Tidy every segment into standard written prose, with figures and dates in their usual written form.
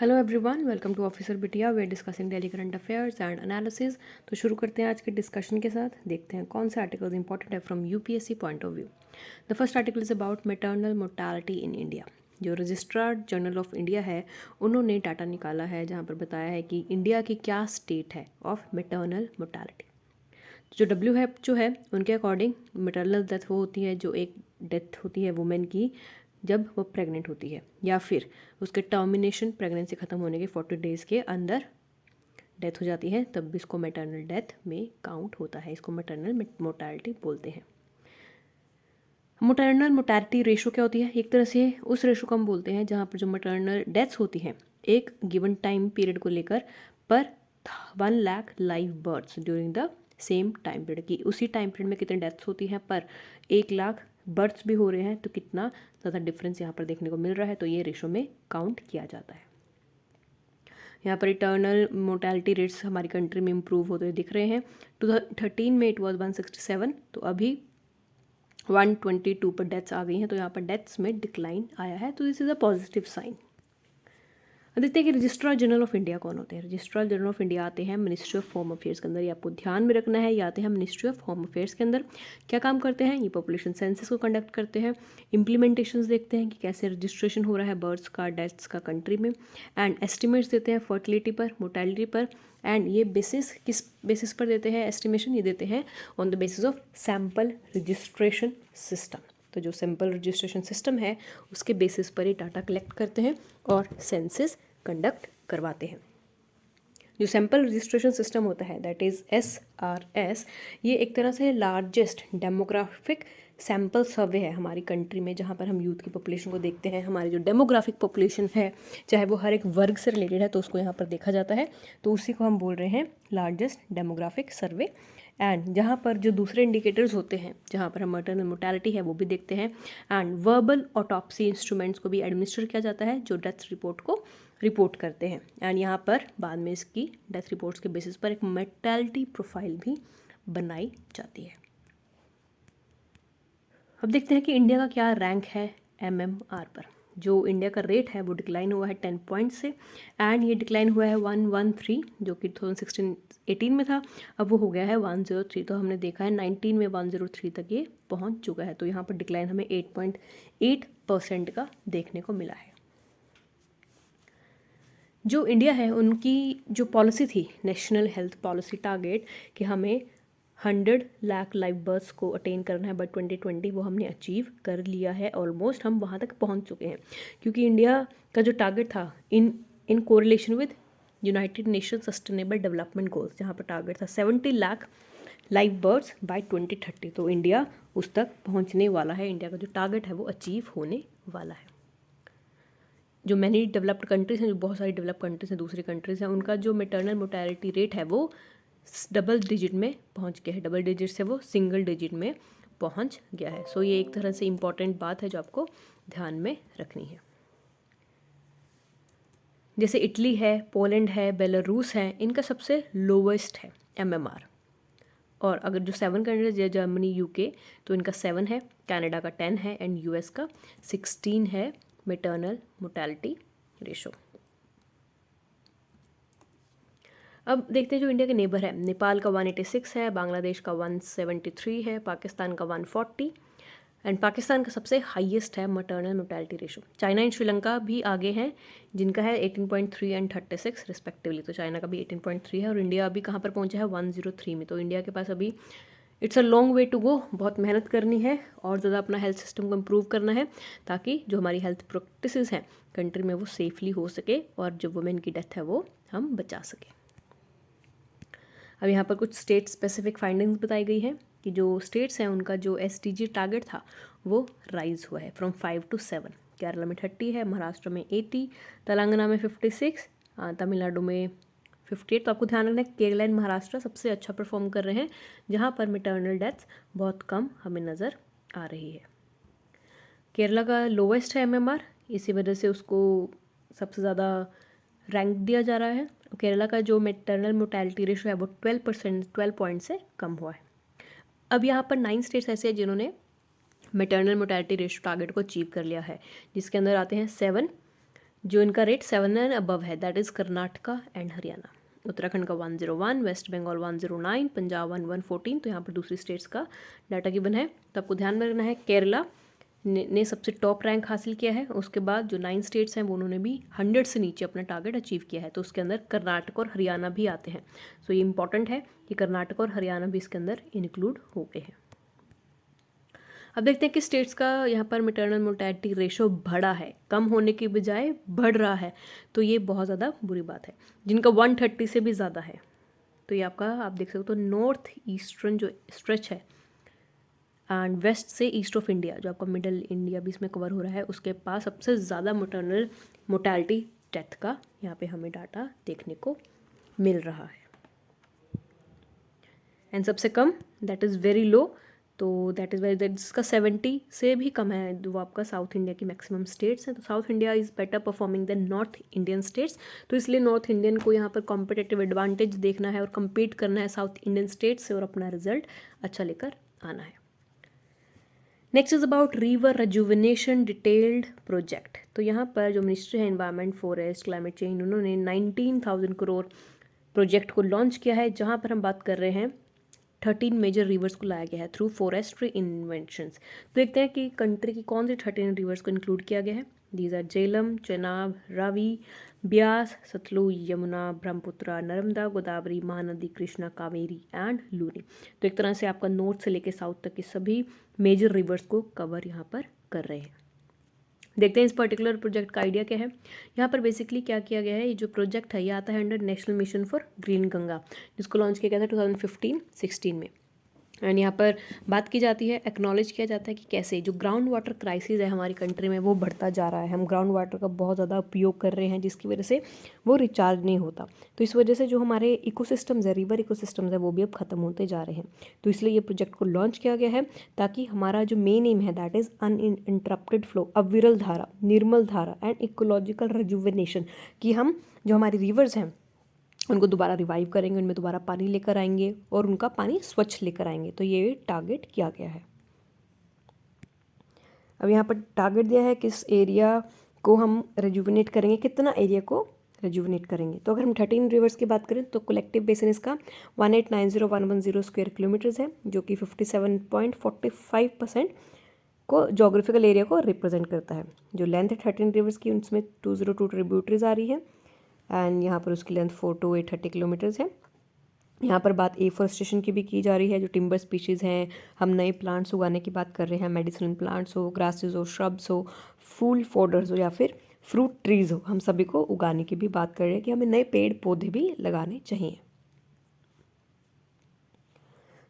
Hello everyone, welcome to officer Bitiya. We discussing daily current affairs and analysis. तो शुरू करते हैं आज के डिस्कशन के साथ। देखते हैं कौन से आर्टिकल्स इंपॉर्टेंट है from UPSC point of view. The first article is about maternal mortality in India. जो रजिस्ट्रार जनरल ऑफ इंडिया है, उन्होंने डाटा निकाला है जहाँ पर बताया है कि इंडिया की क्या स्टेट है ऑफ मैटरनल मोर्टालिटी। जो डब्ल्यू है जो है उनके अकॉर्डिंग मैटरनल डेथ वो होती है जो एक डेथ होती है वुमेन की जब वो प्रेग्नेंट होती है या फिर उसके टर्मिनेशन प्रेगनेंसी ख़त्म होने के 40 डेज़ के अंदर डेथ हो जाती है, तब भी इसको मैटरनल डेथ में काउंट होता है। इसको मैटरनल मोर्टालिटी बोलते हैं। मैटरनल मोर्टालिटी रेशो क्या होती है? एक तरह से उस रेशो को हम बोलते हैं जहाँ पर जो मैटरनल डेथ्स होती हैं एक गिवन टाइम पीरियड को लेकर पर 1 lakh live births during the same time period की उसी टाइम पीरियड में कितनी डेथ्स होती हैं पर 1 लाख बर्थ्स भी हो रहे हैं, तो कितना ज़्यादा डिफरेंस यहाँ पर देखने को मिल रहा है, तो ये रेशो में काउंट किया जाता है। यहाँ पर इटर्नल मोर्टालिटी रेट्स हमारी कंट्री में इम्प्रूव होते हुए दिख रहे हैं। 2013 में इट वाज 167, तो अभी 122 पर डेथ्स आ गई हैं, तो यहाँ पर डेथ्स में डिक्लाइन आया है, तो this is a positive sign. देखते हैं कि रजिस्ट्रार जनरल ऑफ इंडिया कौन होते हैं। रजिस्ट्रार जनरल ऑफ इंडिया आते हैं मिनिस्ट्री ऑफ होम अफेयर्स के अंदर। ये आपको ध्यान में रखना है, ये आते हैं मिनिस्ट्री ऑफ होम अफेयर्स के अंदर। क्या काम करते हैं? ये पॉपुलेशन सेंसस को कंडक्ट करते हैं, इम्प्लीमेंटेशंस देखते हैं कि कैसे रजिस्ट्रेशन हो रहा है बर्थ्स का, डेथ्स का कंट्री में, एंड एस्टिमेट्स देते हैं फर्टिलिटी पर, मोर्टेलिटी पर। एंड ये बेसिस किस बेसिस पर देते हैं एस्टिमेशन? ये देते हैं on the basis of sample registration system. तो जो सैम्पल रजिस्ट्रेशन सिस्टम है उसके बेसिस पर ही डाटा कलेक्ट करते हैं और सेंसस कंडक्ट करवाते हैं। जो सैम्पल रजिस्ट्रेशन सिस्टम होता है दैट इज़ SRS, ये एक तरह से लार्जेस्ट डेमोग्राफिक सैम्पल सर्वे है हमारी कंट्री में, जहाँ पर हम यूथ की पॉपुलेशन को देखते हैं। हमारी जो डेमोग्राफिक पॉपुलेशन है चाहे वो हर एक वर्ग से रिलेटेड है तो उसको यहाँ पर देखा जाता है, तो उसी को हम बोल रहे हैं लार्जेस्ट डेमोग्राफिक सर्वे। एंड जहाँ पर जो दूसरे इंडिकेटर्स होते हैं जहाँ पर हम मैटरनल मोर्टालिटी है वो भी देखते हैं, एंड वर्बल ऑटोप्सी इंस्ट्रूमेंट्स को भी एडमिनिस्टर किया जाता है जो डेथ रिपोर्ट को रिपोर्ट करते हैं। एंड यहाँ पर बाद में इसकी डेथ रिपोर्ट्स के बेसिस पर एक मोर्टालिटी प्रोफाइल भी बनाई जाती है। अब देखते हैं कि इंडिया का क्या रैंक है MMR पर। जो इंडिया का रेट है वो डिक्लाइन हुआ है 10 पॉइंट से, एंड ये डिक्लाइन हुआ है 113 जो कि 2016-18 में था, अब वो हो गया है 103। तो हमने देखा है 19 में 103 तक ये पहुंच चुका है, तो यहाँ पर डिक्लाइन हमें 8.8% का देखने को मिला है। जो इंडिया है उनकी जो पॉलिसी थी नेशनल हेल्थ पॉलिसी टारगेट कि हमें 100 लाख लाइव बर्थ्स को अटेन करना है बाय 2020, वो हमने अचीव कर लिया है। ऑलमोस्ट हम वहाँ तक पहुँच चुके हैं, क्योंकि इंडिया का जो टारगेट था in correlation with United Nation sustainable development goals, जहाँ पर टारगेट था 70 लाख लाइव बर्थ्स बाय 2030, तो इंडिया उस तक पहुँचने वाला है। इंडिया का जो टारगेट है वो अचीव होने वाला है। जो मैनी डेवलप्ड कंट्रीज़ हैं, जो बहुत सारी डेवलप कंट्रीज़ हैं, दूसरी कंट्रीज़ हैं, उनका जो मैटरनल मोर्टालिटी रेट है वो डबल डिजिट में पहुंच गया है। डबल डिजिट से वो सिंगल डिजिट में पहुंच गया है। सो ये एक तरह से इम्पॉर्टेंट बात है जो आपको ध्यान में रखनी है। जैसे इटली है, पोलैंड है, बेलारूस है, इनका सबसे लोवेस्ट है MMR। और अगर जो 7 कंट्रीज है जर्मनी, UK, तो इनका 7 है, कनाडा का 10 है, एंड US का 16 है मैटरनल मोर्टालिटी रेशो। अब देखते हैं जो इंडिया के नेबर है। नेपाल का 186 है, बांग्लादेश का 173 है, पाकिस्तान का 140, एंड पाकिस्तान का सबसे हाईएस्ट है maternal mortality ratio. China and Sri Lanka भी आगे हैं जिनका है 18.3 एंड 36 रिस्पेक्टिवली, तो चाइना का भी 18.3 है, और इंडिया अभी कहाँ पर पहुँचा है 103 में। तो इंडिया के पास अभी it's a long way to go, बहुत मेहनत करनी है और ज़्यादा अपना हेल्थ सिस्टम को इम्प्रूव करना है ताकि जो हमारी हेल्थ प्रैक्टिसेस हैं कंट्री में वो सेफली हो सके और जो वुमेन की डेथ है वो हम बचा सकें। अब यहाँ पर कुछ स्टेट स्पेसिफिक फाइंडिंग्स बताई गई है कि जो स्टेट्स हैं उनका जो SDG टारगेट था वो राइज हुआ है फ्रॉम 5 to 7। केरला में 30 है, महाराष्ट्र में 80, तेलंगाना में 56, तमिलनाडु में 58। तो आपको ध्यान रखना है केरला एंड महाराष्ट्र सबसे अच्छा परफॉर्म कर रहे हैं, जहाँ पर मैटरनल डेथ्स बहुत कम हमें नज़र आ रही है। केरला का लोवेस्ट है MMR, इसी वजह से उसको सबसे ज़्यादा रैंक दिया जा रहा है। केरला का जो मैटरनल मोर्टालिटी रेशो है वो 12 पॉइंट से कम हुआ है। अब यहाँ पर 9 स्टेट्स ऐसे हैं जिन्होंने मैटरनल मोर्टालिटी रेशो टारगेट को अचीव कर लिया है, जिसके अंदर आते हैं 7 जो इनका रेट 7 एंड अबव है that is Karnataka and Haryana. Uttarakhand का 101, वेस्ट बंगाल 109, पंजाब 114। तो यहाँ पर दूसरी स्टेट्स का डाटा गिवन है। तो आपको ध्यान में रखना है केरला ने सबसे टॉप रैंक हासिल किया है। उसके बाद जो 9 स्टेट्स हैं वो उन्होंने भी 100 से नीचे अपना टारगेट अचीव किया है। तो उसके अंदर कर्नाटक और हरियाणा भी आते हैं। सो ये इंपॉर्टेंट है कि कर्नाटक और हरियाणा भी इसके अंदर इंक्लूड हो गए हैं। अब देखते हैं कि स्टेट्स का यहाँ पर मैटरनल मोर्टेलिटी रेशो बढ़ा है, कम होने की बजाय बढ़ रहा है। तो ये बहुत ज़्यादा बुरी बात है। जिनका 130 से भी ज़्यादा है, तो ये आपका आप देख सकते हो, तो नॉर्थ ईस्टर्न जो स्ट्रेच है एंड वेस्ट से ईस्ट ऑफ इंडिया, जो आपका मिडल इंडिया भी इसमें कवर हो रहा है, उसके पास सबसे ज़्यादा मैटरनल मोर्टेलिटी डेथ का यहाँ पे हमें डाटा देखने को मिल रहा है। एंड सबसे कम दैट इज़ वेरी लो, तो दैट इज़ वेरी दैट इसका 70 से भी कम है। वो आपका साउथ इंडिया की मैक्सिमम स्टेट्स हैं। तो south India is better performing than north Indian states. तो इसलिए नॉर्थ इंडियन को यहाँ पर कॉम्पिटेटिव एडवांटेज देखना है और कम्पीट करना है साउथ इंडियन स्टेट्स से और अपना रिजल्ट अच्छा लेकर आना है। Next is about river rejuvenation detailed project. तो यहाँ पर जो मिनिस्ट्री है एनवायरनमेंट, फॉरेस्ट, क्लाइमेट चेंज, उन्होंने 19,000 करोड़ प्रोजेक्ट को लॉन्च किया है, जहाँ पर हम बात कर रहे हैं 13 मेजर रिवर्स को लाया गया है थ्रू फॉरेस्ट्री इन्वेंशंस। तो देखते हैं कि कंट्री की कौन सी 13 रिवर्स को इंक्लूड किया गया है। These are Jhelum, Chenab, Ravi, Beas, Sutlej, Yamuna, Brahmaputra, Narmada, Godavari, Mahanadi, Krishna, Kaveri and Luni. तो एक तरह से आपका नॉर्थ से लेकर साउथ तक के सभी मेजर रिवर्स को कवर यहाँ पर कर रहे हैं। देखते हैं इस पर्टिकुलर प्रोजेक्ट का आइडिया क्या है। यहाँ पर बेसिकली क्या किया गया है, ये जो प्रोजेक्ट है ये आता है under national mission for green Ganga, जिसको लॉन्च किया गया था 2015-16 में। एंड यहाँ पर बात की जाती है, एक्नॉलेज किया जाता है कि कैसे जो ग्राउंड वाटर क्राइसिस है हमारी कंट्री में वो बढ़ता जा रहा है। हम ग्राउंड वाटर का बहुत ज़्यादा उपयोग कर रहे हैं, जिसकी वजह से वो रिचार्ज नहीं होता। तो इस वजह से जो हमारे इकोसिस्टम्स है, रिवर इकोसिस्टम्स है, वो भी अब ख़त्म होते जा रहे हैं। तो इसलिए ये प्रोजेक्ट को लॉन्च किया गया है ताकि हमारा जो मेन एम है दैट इज़ अनइंटरप्टेड फ्लो, अविरल धारा, निर्मल धारा एंड इकोलॉजिकल रिजुविनेशन, कि हम जो हमारी रिवर्स हैं उनको दोबारा रिवाइव करेंगे, उनमें दोबारा पानी लेकर आएंगे और उनका पानी स्वच्छ लेकर आएंगे। तो ये टारगेट किया गया है। अब यहाँ पर टारगेट दिया है किस एरिया को हम रेजुविनेट करेंगे, कितना एरिया को रेजुविनेट करेंगे। तो अगर हम 13 रिवर्स की बात करें तो कलेक्टिव बेसिन इसका 1890110 स्क्वायर किलोमीटर्स है, जो कि 57.45% को जोग्राफिकल एरिया को रिप्रेजेंट करता है। जो लेंथ है 13 रिवर्स की, उसमें 202 ट्रिब्यूटरीज आ रही है एंड यहाँ पर उसकी लेंथ 42830 किलोमीटर्स है। यहाँ पर बात एफॉरेस्टेशन की भी की जा रही है। जो टिम्बर स्पीशीज़ हैं, हम नए प्लांट्स उगाने की बात कर रहे हैं, मेडिसिनल प्लांट्स हो, ग्रासेस हो, श्रब्स हो, फूल फोडर्स हो या फिर फ्रूट ट्रीज़ हो, हम सभी को उगाने की भी बात कर रहे हैं कि हमें नए पेड़ पौधे भी लगाने चाहिए।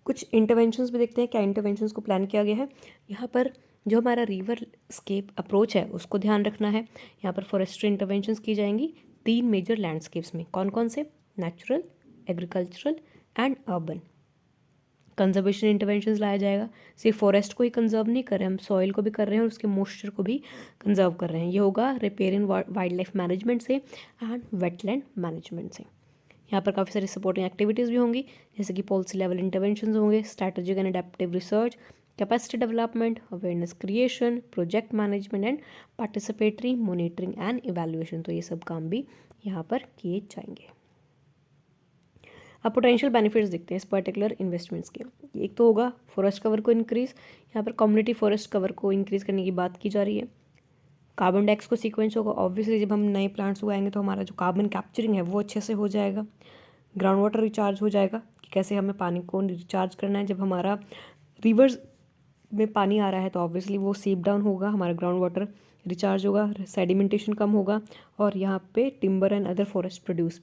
कुछ इंटरवेंशंस भी देखते हैं, क्या इंटरवेंशंस को प्लान किया गया है। यहाँ पर जो हमारा रिवर स्केप अप्रोच है उसको ध्यान रखना है। यहाँ पर फॉरेस्ट्री इंटरवेंशंस की जाएंगी 3 मेजर लैंडस्केप्स में। कौन कौन से? Natural, agricultural and urban. Conservation interventions लाया जाएगा। सिर्फ फॉरेस्ट को ही कंजर्व नहीं कर रहे, हम सॉइल को भी कर रहे हैं और उसके मॉइस्चर को भी कंजर्व कर रहे हैं। ये होगा रिपेयरिंग वाइल्ड लाइफ मैनेजमेंट से एंड वेटलैंड मैनेजमेंट से। यहाँ पर काफ़ी सारी सपोर्टिंग एक्टिविटीज़ भी होंगी, जैसे कि पॉलिसी लेवल इंटरवेंशंस होंगे, strategic and adaptive research, capacity development, awareness creation, project management and participatory monitoring and evaluation. तो ये सब काम भी यहाँ पर किए जाएंगे। अब पोटेंशियल बेनिफिट्स देखते हैं इस पर्टिकुलर इन्वेस्टमेंट्स के। एक तो होगा फॉरेस्ट कवर को इंक्रीज़, यहाँ पर कम्युनिटी फॉरेस्ट कवर को इंक्रीज़ करने की बात की जा रही है। कार्बन डाइऑक्साइड को सीक्वेंस होगा, ऑब्वियसली जब हम नए प्लांट्स उगाएंगे तो हमारा जो कार्बन कैप्चरिंग है वो अच्छे से हो जाएगा। ग्राउंड वाटर रिचार्ज हो जाएगा, कि कैसे हमें पानी को रिचार्ज करना है। जब हमारा रिवर्स में पानी आ रहा है तो ऑब्वियसली वो सीप डाउन होगा, हमारा ग्राउंड वाटर रिचार्ज होगा, सेडिमेंटेशन कम होगा और यहाँ पे timber and other forest produce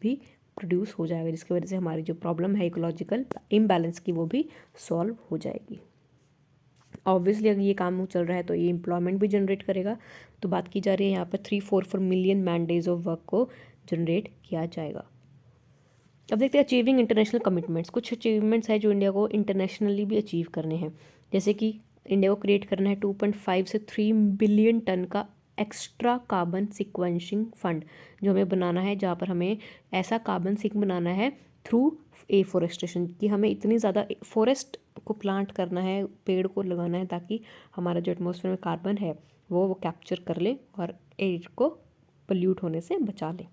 हो जाएगा, जिसकी वजह से हमारी जो प्रॉब्लम है इकोलॉजिकल इम्बैलेंस की वो भी सॉल्व हो जाएगी। ऑब्वियसली अगर ये काम चल रहा है तो ये एम्प्लॉयमेंट भी जनरेट करेगा। तो बात की जा रही है यहाँ पर 344 million man days of work को जनरेट किया जाएगा। अब देखते हैं अचीविंग इंटरनेशनल कमिटमेंट्स। कुछ अचीवमेंट्स हैं जो इंडिया को इंटरनेशनली भी अचीव करने हैं, जैसे कि इंडिया को क्रिएट करना है 2.5 से 3 बिलियन टन का एक्स्ट्रा कार्बन सिक्वेंसिंग फंड जो हमें बनाना है, जहाँ पर हमें ऐसा कार्बन सिंक बनाना है थ्रू एफॉरेस्टेशन, कि हमें इतनी ज़्यादा फॉरेस्ट को प्लांट करना है, पेड़ को लगाना है, ताकि हमारा जो एटमॉस्फेयर में कार्बन है वो कैप्चर कर ले और एयर को पोल्यूट होने से बचा लें।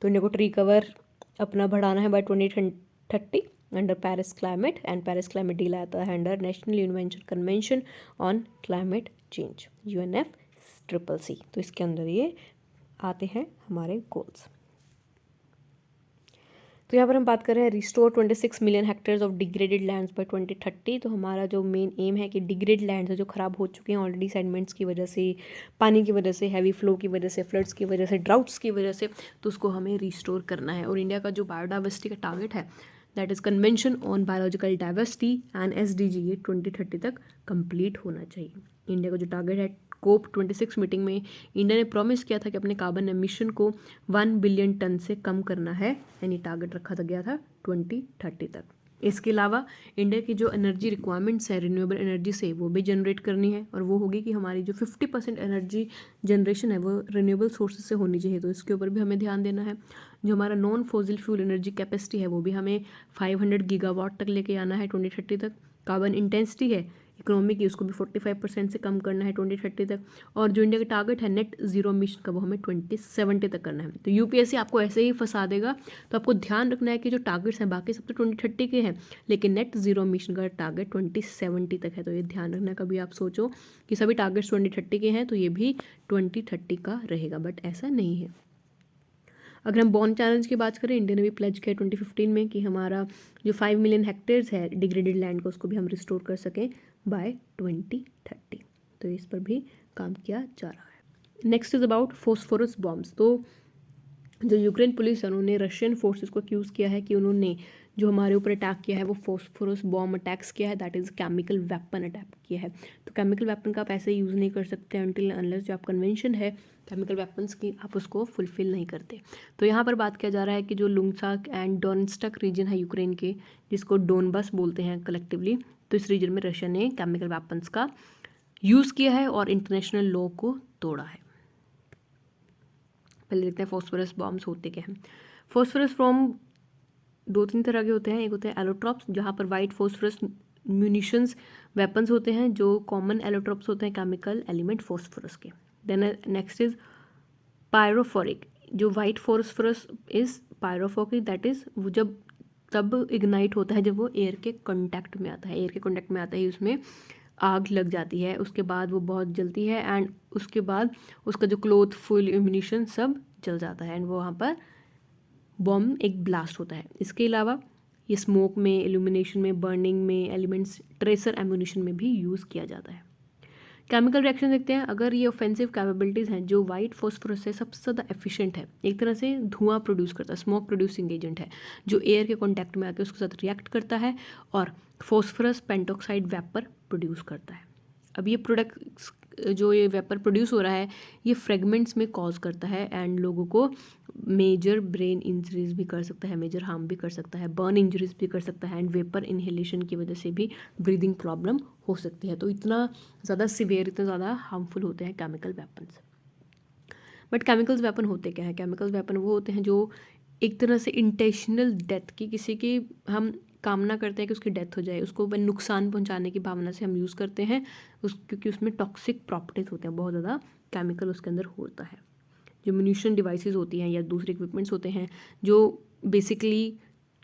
तो इंडिया को ट्री कवर अपना बढ़ाना है by 2030 under Paris climate, and Paris climate deal आता है under national universal convention on climate change UNFCCC। तो इसके अंदर ये आते हैं हमारे गोल्स। तो यहाँ पर हम बात कर रहे हैं restore 26 million hectares of degraded lands by 2030। तो हमारा जो मेन एम है कि डिग्रेड लैंड्स है जो ख़राब हो चुके हैं ऑलरेडी सेडिमेंट्स की वजह से, पानी की वजह से, हैवी फ्लो की वजह से, फ्लड्स की वजह से, ड्राउट्स की वजह से, तो उसको हमें रिस्टोर करना है। और इंडिया का जो बायोडाइवर्सिटी का टारगेट है that is convention on biological diversity and SDG, ये 2030 तक कंप्लीट होना चाहिए। इंडिया का जो टारगेट है COP26 मीटिंग में इंडिया ने प्रॉमिस किया था कि अपने कार्बन एमिशन को 1 बिलियन टन से कम करना है, यानी टारगेट रखा गया था 2030 तक। इसके अलावा इंडिया की जो एनर्जी रिक्वायरमेंट्स है रिन्यूएबल एनर्जी से वो भी जनरेट करनी है, और वो होगी कि हमारी जो 50% एनर्जी जनरेशन है वो रिन्यूएबल सोर्सेज से होनी चाहिए। तो इसके ऊपर भी हमें ध्यान देना है। जो हमारा non fossil fuel energy capacity है वो भी हमें 500 गीगावाट तक लेके आना है 2030 तक। कार्बन इंटेंसिटी है इकोनॉमी की, उसको भी 45% से कम करना है 2030 तक। और जो इंडिया का टारगेट है नेट जीरो मिशन का, वो हमें 2070 तक करना है। तो UPSC आपको ऐसे ही फंसा देगा। तो आपको ध्यान रखना है कि जो टारगेट्स हैं बाकी सब तो 2030 के हैं, लेकिन नेट जीरो मिशन का टारगेट 2070 तक है। तो ये ध्यान रखना, कभी आप सोचो कि सभी टारगेट्स 2030 के हैं तो ये भी 2030 का रहेगा, बट ऐसा नहीं है। अगर हम बॉन्ड चैलेंज की बात करें, इंडिया ने भी प्लेज किया 2015 में कि हमारा जो 5 मिलियन हेक्टेयर्स है डिग्रेडेड लैंड को, उसको भी हम रिस्टोर कर सकें बाय 2030। तो इस पर भी काम किया जा रहा है। Next is about phosphorus bombs. तो जो यूक्रेन पुलिस है उन्होंने रशियन फोर्सेस को एक्यूज़ किया है कि उन्होंने जो हमारे ऊपर अटैक किया है वो फॉस्फोरस बॉम्ब अटैक्स किया है, that is chemical weapon attack किया है। तो केमिकल वेपन का आप ऐसे यूज़ नहीं कर सकते अनटिल अनलेस जो आप कन्वेंशन है केमिकल वेपन्स की आप उसको फुलफिल नहीं करते। तो यहाँ पर बात किया जा रहा है कि जो लुंगसाक एंड डोनेत्स्क रीजन है यूक्रेन के, जिसको डोनबस बोलते हैं कलेक्टिवली, तो इस रीजन में रशिया ने केमिकल वेपन्स का यूज़ किया है और इंटरनेशनल लॉ को तोड़ा है। पहले देखते हैं फॉस्फोरस बॉम्ब्स होते क्या हैं। फॉस्फोरस बॉम्ब 2-3 तरह के होते हैं। एक होते हैं एलोट्रॉप्स, जहाँ पर वाइट फॉस्फोरस म्यूनिशंस वेपन्स होते हैं। जो कॉमन एलोट्रॉप्स होते हैं केमिकल एलिमेंट फॉस्फोरस के। Then next is pyrophoric. जो white phosphorus is pyrophoric, that is वो जब तब इग्नाइट होता है जब वो एयर के कॉन्टैक्ट में आता है। एयर के कॉन्टैक्ट में आता ही उसमें आग लग जाती है, उसके बाद वो बहुत जलती है एंड उसके बाद उसका जो क्लोथ फुल एम्यूनिशन सब जल जाता है एंड वो वहाँ पर बॉम्ब एक ब्लास्ट होता है। इसके अलावा ये स्मोक में, इल्यूमिनेशन में, बर्निंग में, एलिमेंट्स ट्रेसर एम्यूनिशन में भी यूज़ किया जाता है। केमिकल रिएक्शन देखते हैं। अगर ये ऑफेंसिव कैपेबिलिटीज़ हैं, जो वाइट फॉस्फोरस है सबसे ज़्यादा एफिशिएंट है, एक तरह से धुआं प्रोड्यूस करता है, स्मोक प्रोड्यूसिंग एजेंट है, जो एयर के कॉन्टैक्ट में आकर उसके साथ रिएक्ट करता है और फॉस्फोरस पेंटॉक्साइड वेपर प्रोड्यूस करता है। अब ये प्रोडक्ट्स जो ये वेपर प्रोड्यूस हो रहा है ये फ्रेगमेंट्स में कॉज करता है एंड लोगों को मेजर ब्रेन इंजरीज भी कर सकता है, मेजर हार्म भी कर सकता है, बर्न इंजरीज भी कर सकता है एंड वेपर इनहेलेशन की वजह से भी ब्रीदिंग प्रॉब्लम हो सकती है। तो इतना ज़्यादा सिवियर, इतना ज़्यादा हार्मफुल होते हैं chemical weapons. But chemicals weapon होते क्या है? केमिकल वेपन वो होते हैं जो एक तरह से इंटेंशनल डेथ की, किसी की हम कामना करते हैं कि उसकी डेथ हो जाए, उसको नुकसान पहुंचाने की भावना से हम यूज़ करते हैं क्योंकि उसमें टॉक्सिक प्रॉपर्टीज होते हैं, बहुत ज़्यादा केमिकल उसके अंदर होता है। जो म्यूनिशन डिवाइसेस होती हैं या दूसरे इक्विपमेंट्स होते हैं जो बेसिकली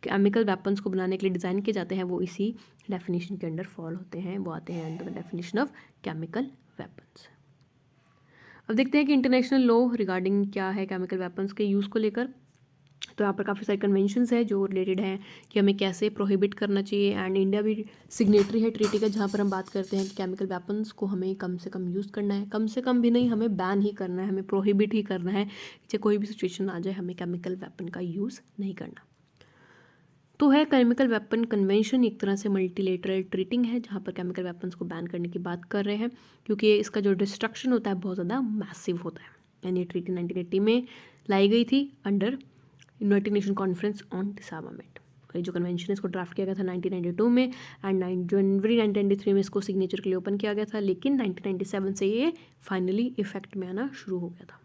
केमिकल वेपन्स को बनाने के लिए डिज़ाइन किए जाते हैं, वो इसी डेफिनेशन के अंडर फॉल होते हैं, वो आते हैं under the definition of chemical weapons. अब देखते हैं कि इंटरनेशनल लॉ रिगार्डिंग क्या है केमिकल वेपन्स के यूज़ को लेकर। तो यहाँ पर काफ़ी सारे कन्वेंशंस हैं जो रिलेटेड हैं कि हमें कैसे प्रोहिबिट करना चाहिए एंड इंडिया भी सिग्नेटरी है ट्रीटी का, जहाँ पर हम बात करते हैं कि केमिकल वेपन्स को हमें कम से कम यूज़ करना है, कम से कम भी नहीं, हमें बैन ही करना है, हमें प्रोहिबिट ही करना है, चाहे कोई भी सिचुएशन आ जाए हमें केमिकल वेपन का यूज़ नहीं करना। तो है केमिकल वेपन कन्वेंशन एक तरह से मल्टीलेटरल ट्रीटिंग है जहाँ पर केमिकल वेपन्स को बैन करने की बात कर रहे हैं क्योंकि इसका जो डिस्ट्रक्शन होता है बहुत ज़्यादा मैसिव होता है। यानी ये ट्रीटी 1980 में लाई गई थी under United nation conference on डिसआर्मामेंट। ये जो कन्वेंशन है इसको ड्राफ्ट किया गया था 1992 में एंड 9 जनवरी 1993 में इसको सिग्नेचर के लिए ओपन किया गया था, लेकिन 1997 से ये फाइनली इफेक्ट में आना शुरू हो गया था।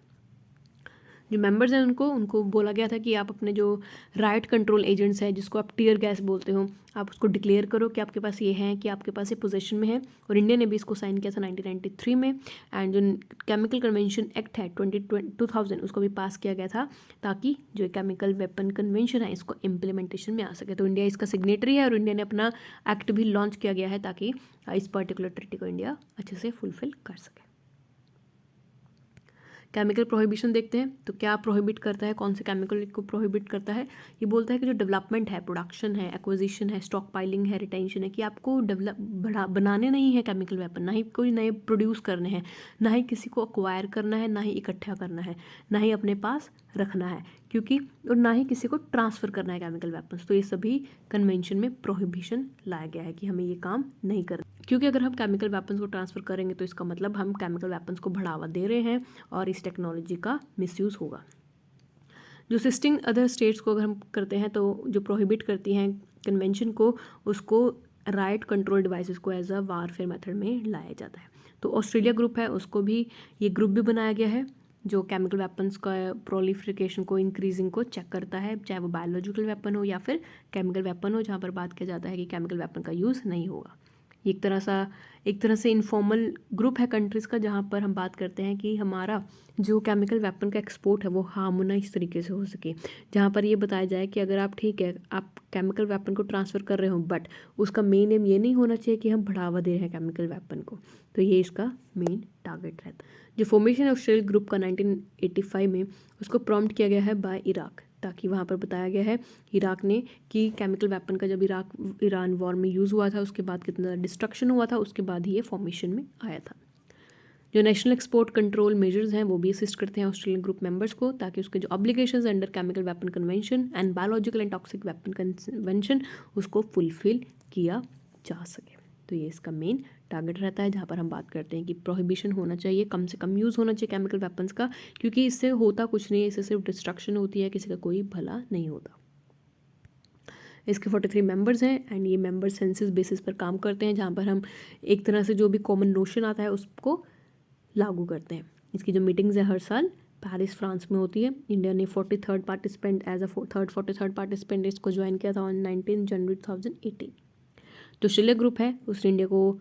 जो मेंबर्स हैं उनको उनको बोला गया था कि आप अपने जो राइट कंट्रोल एजेंट्स हैं, जिसको आप टीयर गैस बोलते हो, आप उसको डिक्लेयर करो कि आपके पास ये हैं, कि आपके पास ये पोजीशन में है। और इंडिया ने भी इसको साइन किया था 1993 में। एंड जो केमिकल कन्वेंशन एक्ट है 2000 उसको भी पास किया गया था, ताकि जो केमिकल वेपन कन्वेंशन है इसको इम्प्लीमेंटेशन में आ सके। तो इंडिया इसका सिग्नेटरी है और इंडिया ने अपना एक्ट भी लॉन्च किया गया है ताकि इस पर्टिकुलर ट्रीटी को इंडिया अच्छे से फुलफिल कर सके। केमिकल प्रोहिबिशन देखते हैं, तो क्या प्रोहिबिट करता है, कौन से केमिकल को प्रोहिबिट करता है। ये बोलता है कि जो डेवलपमेंट है, प्रोडक्शन है, एक्विजिशन है, स्टॉक पाइलिंग है, रिटेंशन है, कि आपको बनाने नहीं है केमिकल वेपन, ना ही कोई नए प्रोड्यूस करने हैं, ना ही किसी को अक्वायर करना है, ना ही इकट्ठा करना है, ना ही अपने पास रखना है, क्योंकि और ना ही किसी को ट्रांसफ़र करना है केमिकल वेपन्स। तो ये सभी कन्वेंशन में प्रोहिबिशन लाया गया है कि हमें ये काम नहीं करना, क्योंकि अगर हम केमिकल वेपन्स को ट्रांसफ़र करेंगे तो इसका मतलब हम केमिकल वेपन्स को बढ़ावा दे रहे हैं और इस टेक्नोलॉजी का मिसयूज़ होगा। जो सिस्टिंग अदर स्टेट्स को अगर हम करते हैं तो जो प्रोहिबिट करती हैं कन्वेंशन को, उसको राइट कंट्रोल डिवाइसेस को एज अ वारफेयर मेथड में लाया जाता है। तो ऑस्ट्रेलिया ग्रुप है, उसको भी ये ग्रुप भी बनाया गया है जो केमिकल वेपन्स का प्रोलिफिकेशन को इंक्रीजिंग को चेक करता है, चाहे वो बायोलॉजिकल वेपन हो या फिर केमिकल वेपन हो, जहाँ पर बात किया जाता है कि केमिकल वेपन का यूज़ नहीं होगा। एक तरह से इनफॉर्मल ग्रुप है कंट्रीज़ का, जहाँ पर हम बात करते हैं कि हमारा जो केमिकल वेपन का एक्सपोर्ट है वो हार्मोनाइज तरीके से हो सके, जहाँ पर ये बताया जाए कि अगर आप ठीक है आप केमिकल वेपन को ट्रांसफ़र कर रहे हो, बट उसका मेन एम ये नहीं होना चाहिए कि हम बढ़ावा दे रहे हैं केमिकल वेपन को। तो ये इसका मेन टारगेट रहता है। जो फॉर्मेशन ऑस्ट्रेलिया ग्रुप का 1985 में उसको प्रॉम्प्ट किया गया है बाय इराक, ताकि वहाँ पर बताया गया है इराक ने कि केमिकल वेपन का जब ईरान वॉर में यूज़ हुआ था उसके बाद कितना डिस्ट्रक्शन हुआ था, उसके बाद ही ये फॉर्मेशन में आया था। जो नेशनल एक्सपोर्ट कंट्रोल मेजर्स हैं वो भी असिस्ट करते हैं ऑस्ट्रेलियन ग्रुप मेंबर्स को, ताकि उसके जो obligations under chemical weapon convention and biological and toxic weapon convention उसको फुलफिल किया जा सके। तो ये इसका मेन टारगेट रहता है, जहाँ पर हम बात करते हैं कि प्रोहिबिशन होना चाहिए, कम से कम यूज़ होना चाहिए केमिकल वेपन्स का, क्योंकि इससे होता कुछ नहीं है, इससे सिर्फ डिस्ट्रक्शन होती है, किसी का कोई भला नहीं होता। इसके 43 मेंबर्स हैं एंड ये मेंबर सेंसिस बेसिस पर काम करते हैं, जहाँ पर हम एक तरह से जो भी कॉमन नोशन आता है उसको लागू करते हैं। इसकी जो मीटिंग्स है हर साल पेरिस फ्रांस में होती है। इंडिया ने 43rd participant as a 43rd participant इसको ज्वाइन किया था ऑन 19 जनवरी 2018। जो ऑस्ट्रेलिया ग्रुप है उसने इंडिया को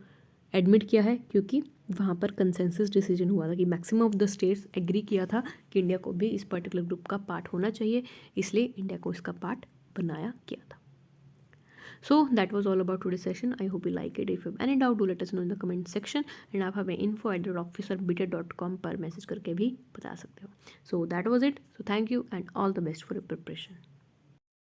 एडमिट किया है, क्योंकि वहाँ पर कंसेंसस डिसीजन हुआ था कि maximum of the states agree किया था कि इंडिया को भी इस पर्टिकुलर ग्रुप का पार्ट होना चाहिए, इसलिए इंडिया को इसका पार्ट बनाया गया था। So that was all about today's session. I hope you like it. If you have any doubt, do let us know in the comment section. And आप हमें info@officerbeta.com पर मैसेज करके भी बता सकते हो. So that was it. So thank you and all the best for your preparation.